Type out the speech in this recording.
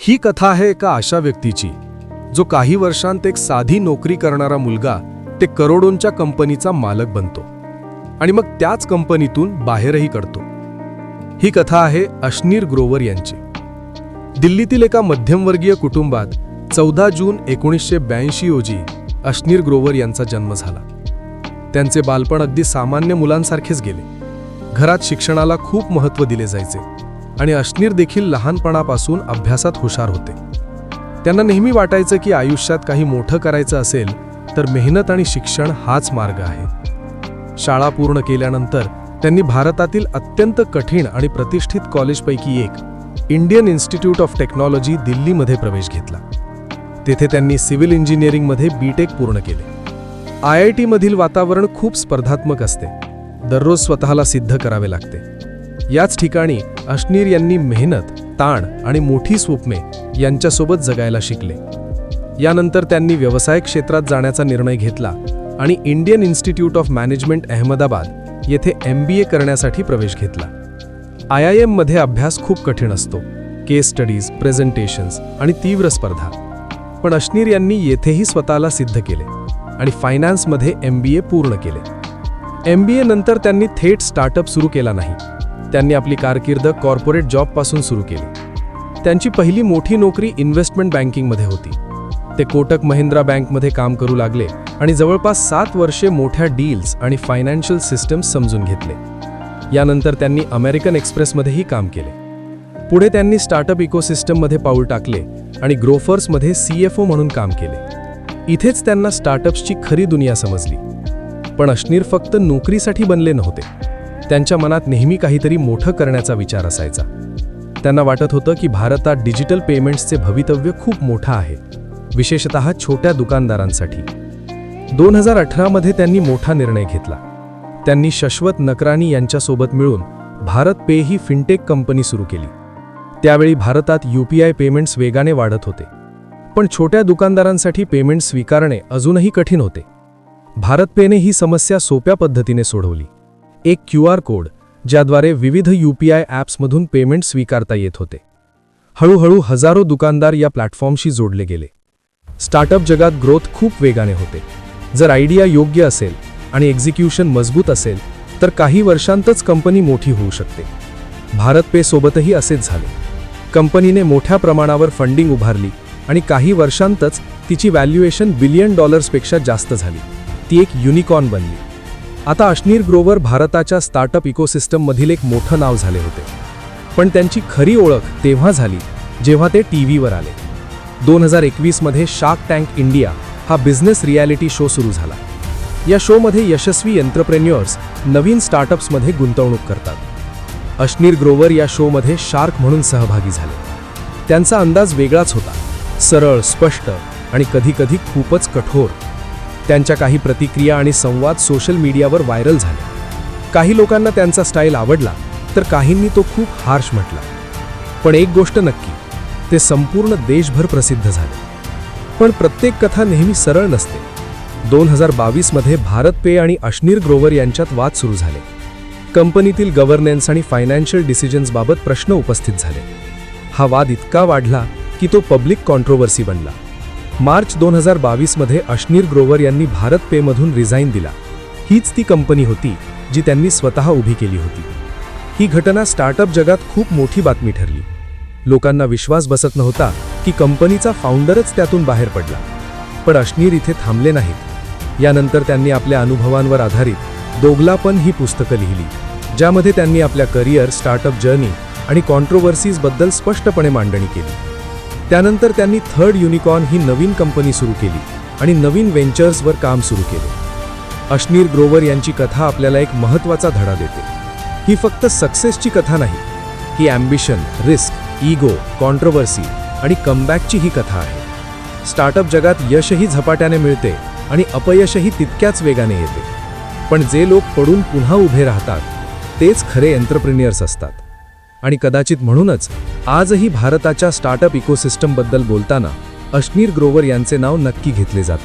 ही कथा आहे एका अशा व्यक्तीची जो काही वर्षांत एक साधी नोकरी करणारा मुलगा ते करोडोंच्या कंपनीचा मालक बनतो आणि मग त्याच कंपनीतून बाहेरही करतो। ही कथा आहे अश्नीर ग्रोवर यांची। दिल्लीतील एका मध्यमवर्गीय कुटुंबात 14 जून 1982 रोजी अश्नीर ग्रोवर यांचा जन्म झाला। त्यांचे बालपण अगदी सामान्य मुलांसारखेच गेले। घरात शिक्षणाला खूप महत्त्व दिले जायचे आणि अश्नीर देखील लहानपणापासून अभ्यासात हुशार होते। त्यांना नेहमी वाटायचं की आयुष्यात काही मोठं करायचं असेल तर मेहनत आणि शिक्षण हाच मार्ग आहे। शाळा पूर्ण केल्यानंतर त्यांनी भारतातील अत्यंत कठीण आणि प्रतिष्ठित कॉलेजपैकी एक इंडियन इन्स्टिट्यूट ऑफ टेक्नॉलॉजी दिल्लीमध्ये प्रवेश घेतला। तेथे त्यांनी सिव्हिल इंजिनिअरिंगमध्ये बीटेक पूर्ण केले। IIT मधील वातावरण खूप स्पर्धात्मक असते। दररोज स्वतःला सिद्ध करावे लागते। याच ठिकाणी अश्नीर यांनी मेहनत, ताण आणि मोठी स्वप्ने यांच्यासोबत जगायला शिकले। यानंतर त्यांनी व्यवसाय क्षेत्रात जाण्याचा निर्णय घेतला आणि Indian institute of management Ahmedabad येथे MBA करण्यासाठी प्रवेश घेतला। IIM मध्ये अभ्यास खूप कठीण असतो, केस स्टडीज, प्रेझेंटेशन्स आणि तीव्र स्पर्धा। पण अश्नीर यांनी येथेही स्वतःला सिद्ध केले आणि फायनान्समध्ये MBA पूर्ण केले। MBA नंतर त्यांनी थेट स्टार्टअप सुरू केला नाही। त्यांनी आपली कारकीर्द कॉर्पोरेट जॉबपासून सुरू केली। त्यांची पहिली मोठी नोकरी इन्व्हेस्टमेंट बँकिंगमध्ये होती। ते कोटक महिंद्रा बँकमध्ये काम करू लागले आणि जवळपास 7 वर्षे मोठ्या डील्स आणि फायनान्शियल सिस्टम्स समजून घेतले। यानंतर त्यांनी अमेरिकन एक्सप्रेसमध्येही काम केले। पुढे त्यांनी स्टार्टअप इकोसिस्टममध्ये पाऊल टाकले आणि ग्रोफर्समध्ये CFO म्हणून काम केले। इथेच त्यांना स्टार्टअप्सची खरी दुनिया समजली। पण अश्नीर फक्त नोकरीसाठी बनले नव्हते। त्यांच्या मनात नेहमी काहीतरी मोठं करण्याचा विचार असायचा। त्यांना वाटत होतं की भारतात डिजिटल पेमेंट्सचे भवितव्य खूप मोठं आहे, विशेषतः छोट्या दुकानदारांसाठी। 2018 मध्ये त्यांनी मोठा निर्णय घेतला। त्यांनी शश्वत नकरानी यांच्यासोबत मिळून भारत पे ही फिनटेक कंपनी सुरू केली। त्यावेळी भारतात UPI पेमेंट्स वेगाने वाढत होते, पण छोट्या दुकानदारांसाठी पेमेंट स्वीकारणे अजूनही कठीण होते। भारत पेने ही समस्या सोप्या पद्धतीने सोडवली। एक QR कोड ज्याद्वारे विविध UPI ॲप्समधून पेमेंट स्वीकारता येत होते। हळूहळू हजारो दुकानदार या प्लॅटफॉर्मशी जोडले गेले। स्टार्टअप जगात ग्रोथ खूप वेगाने होते। जर आयडिया योग्य असेल आणि एक्झिक्युशन मजबूत असेल तर काही वर्षांतच कंपनी मोठी होऊ शकते। भारत पे सोबतही असेच झाले। कंपनीने मोठ्या प्रमाणावर फंडिंग उभारली आणि काही वर्षांतच तिची व्हॅल्युएशन $1 बिलियन पेक्षा जास्त झाली। ती एक युनिकॉर्न बनली। आता अश्नीर ग्रोवर भारताच्या स्टार्टअप इकोसिस्टममधील एक मोठं नाव झाले होते। पण त्यांची खरी ओळख तेव्हा झाली जेव्हा ते टीव्हीवर आले। 2021 मध्ये शार्क टँक इंडिया हा बिझनेस रियालिटी शो सुरू झाला। या शोमध्ये यशस्वी एंटरप्रेन्युअर्स नवीन स्टार्टअप्समध्ये गुंतवणूक करतात। अश्नीर ग्रोवर या शोमध्ये शार्क म्हणून सहभागी झाले। त्यांचा अंदाज वेगळाच होता, सरळ, स्पष्ट आणि कधीकधी खूपच कठोर। त्यांच्या काही प्रतिक्रिया आणि संवाद सोशल मीडियावर व्हायरल झाले। काही लोकांना त्यांचा स्टाईल आवडला तर काहींनी तो खूप हार्श म्हटला। पण एक गोष्ट नक्की, ते संपूर्ण देशभर प्रसिद्ध झाले। पण प्रत्येक कथा नेहमी सरळ नसते। 2022 मध्ये भारत पे आणि अश्नीर ग्रोवर यांच्यात वाद सुरू झाले। कंपनीतील गव्हर्नन्स आणि फायनान्शियल डिसिजन्सबाबत प्रश्न उपस्थित झाले। हा वाद इतका वाढला की तो पब्लिक कॉन्ट्रोवर्सी बनला। मार्च 2022 मध्ये अश्नीर ग्रोवर यांनी भारत पेमधून रिझाईन दिला। हीच ती कंपनी होती जी त्यांनी स्वतः उभी केली होती। ही घटना स्टार्टअप जगात खूप मोठी बातमी ठरली। लोकांना विश्वास बसत नव्हता की कंपनीचा फाउंडरच त्यातून बाहेर पडला। पण अश्नीर इथे थांबले नाहीत। यानंतर त्यांनी आपल्या अनुभवांवर आधारित दोघलापन ही पुस्तकं लिहिली, ज्यामध्ये त्यांनी आपल्या करिअर, स्टार्टअप जर्नी आणि कॉन्ट्रोवर्सीजबद्दल स्पष्टपणे मांडणी केली। त्यानंतर त्यांनी थर्ड युनिकॉर्न ही नवीन कंपनी सुरू केली आणि नवीन व्हेंचर्सवर काम सुरू केले। अश्नीर ग्रोवर यांची कथा आपल्याला एक महत्त्वाचा धडा देते। ही फक्त सक्सेसची कथा नाही, ही ॲम्बिशन, रिस्क, इगो, कॉन्ट्रोवर्सी आणि कमबॅकची ही कथा आहे। स्टार्टअप जगात यशही झपाट्याने मिळते आणि अपयशही तितक्याच वेगाने येते। पण जे लोक पडून पुन्हा उभे राहतात तेच खरे एंटरप्रेन्युअर्स असतात। आणि कदाचित म्हणूनच आजही भारताच्या स्टार्टअप इकोसिस्टमबद्दल बोलताना अश्नीर ग्रोवर यांचे नाव नक्की घेतले जाते।